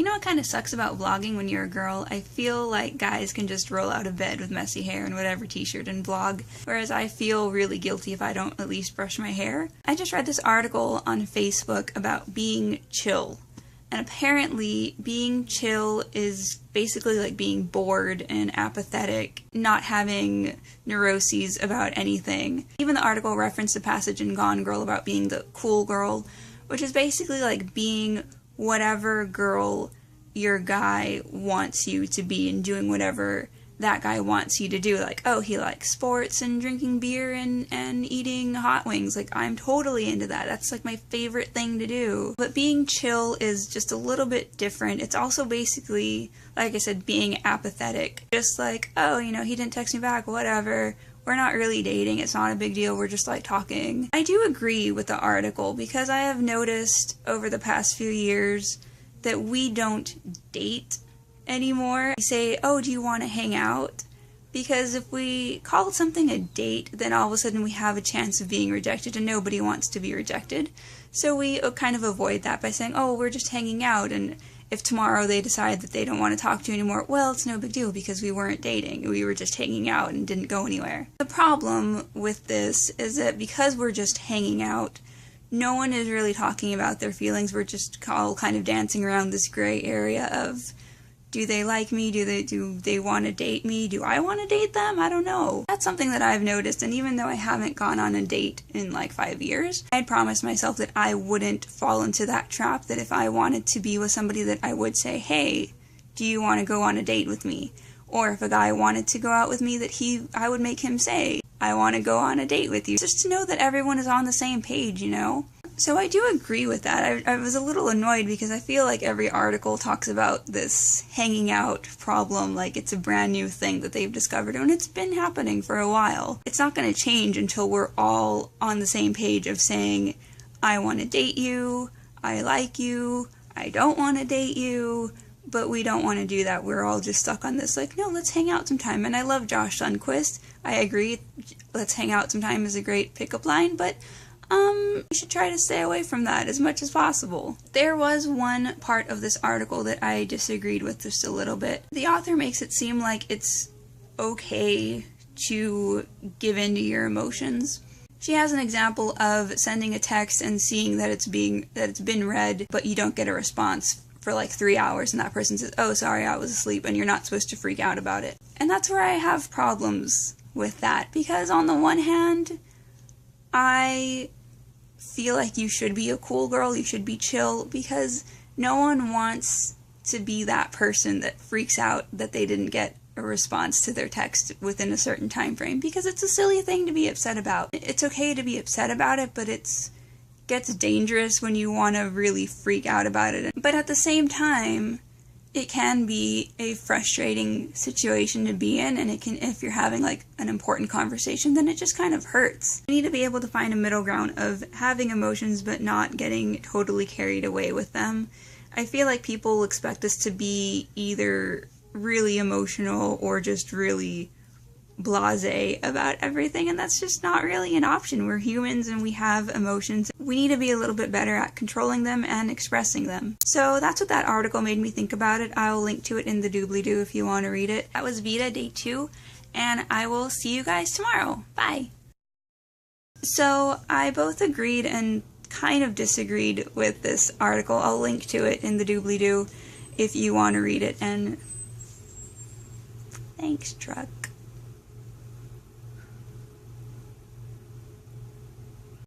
You know what kind of sucks about vlogging when you're a girl? I feel like guys can just roll out of bed with messy hair and whatever t-shirt and vlog, whereas I feel really guilty if I don't at least brush my hair. I just read this article on Facebook about being chill. And apparently, being chill is basically like being bored and apathetic, not having neuroses about anything. Even the article referenced a passage in Gone Girl about being the cool girl, which is basically like being whatever girl your guy wants you to be and doing whatever that guy wants you to do. Like, oh, he likes sports and drinking beer and eating hot wings. Like, I'm totally into that. That's like my favorite thing to do. But being chill is just a little bit different. It's also basically, like I said, being apathetic. Just like, oh, you know, he didn't text me back, whatever. We're not really dating. It's not a big deal. We're just like talking. I do agree with the article because I have noticed over the past few years that we don't date anymore. We say, oh, do you want to hang out? Because if we call something a date, then all of a sudden we have a chance of being rejected, and nobody wants to be rejected. So we kind of avoid that by saying, oh, we're just hanging out, and if tomorrow they decide that they don't want to talk to you anymore, well, it's no big deal because we weren't dating. We were just hanging out and didn't go anywhere. The problem with this is that because we're just hanging out, no one is really talking about their feelings. We're just all kind of dancing around this gray area of, do they like me? Do they want to date me? Do I want to date them? I don't know. That's something that I've noticed, and even though I haven't gone on a date in like 5 years, I'd promised myself that I wouldn't fall into that trap, that if I wanted to be with somebody that I would say, hey, do you want to go on a date with me? Or if a guy wanted to go out with me, that I would make him say, I want to go on a date with you. Just to know that everyone is on the same page, you know? So I do agree with that. I was a little annoyed because I feel like every article talks about this hanging out problem like it's a brand new thing that they've discovered, and it's been happening for a while. It's not going to change until we're all on the same page of saying, I want to date you, I like you, I don't want to date you, but we don't want to do that. We're all just stuck on this, like, no, let's hang out sometime. And I love Josh Sundquist. I agree, let's hang out sometime is a great pickup line, but you should try to stay away from that as much as possible. There was one part of this article that I disagreed with just a little bit. The author makes it seem like it's okay to give in to your emotions. She has an example of sending a text and seeing that it's been read, but you don't get a response for like 3 hours, and that person says, oh, sorry, I was asleep, and you're not supposed to freak out about it. And that's where I have problems with that, because on the one hand, I feel like you should be a cool girl, you should be chill, because no one wants to be that person that freaks out that they didn't get a response to their text within a certain time frame, because it's a silly thing to be upset about. It's okay to be upset about it, but it gets dangerous when you want to really freak out about it. But at the same time, it can be a frustrating situation to be in, and it can, if you're having like an important conversation, then it just kind of hurts. You need to be able to find a middle ground of having emotions but not getting totally carried away with them. I feel like people expect us to be either really emotional or just really blasé about everything, and that's just not really an option. We're humans and we have emotions. We need to be a little bit better at controlling them and expressing them. So that's what that article made me think about it. I'll link to it in the doobly-doo if you want to read it. That was VEDA Day 2, and I will see you guys tomorrow. Bye! So I both agreed and kind of disagreed with this article. I'll link to it in the doobly-doo if you want to read it, and thanks, truck.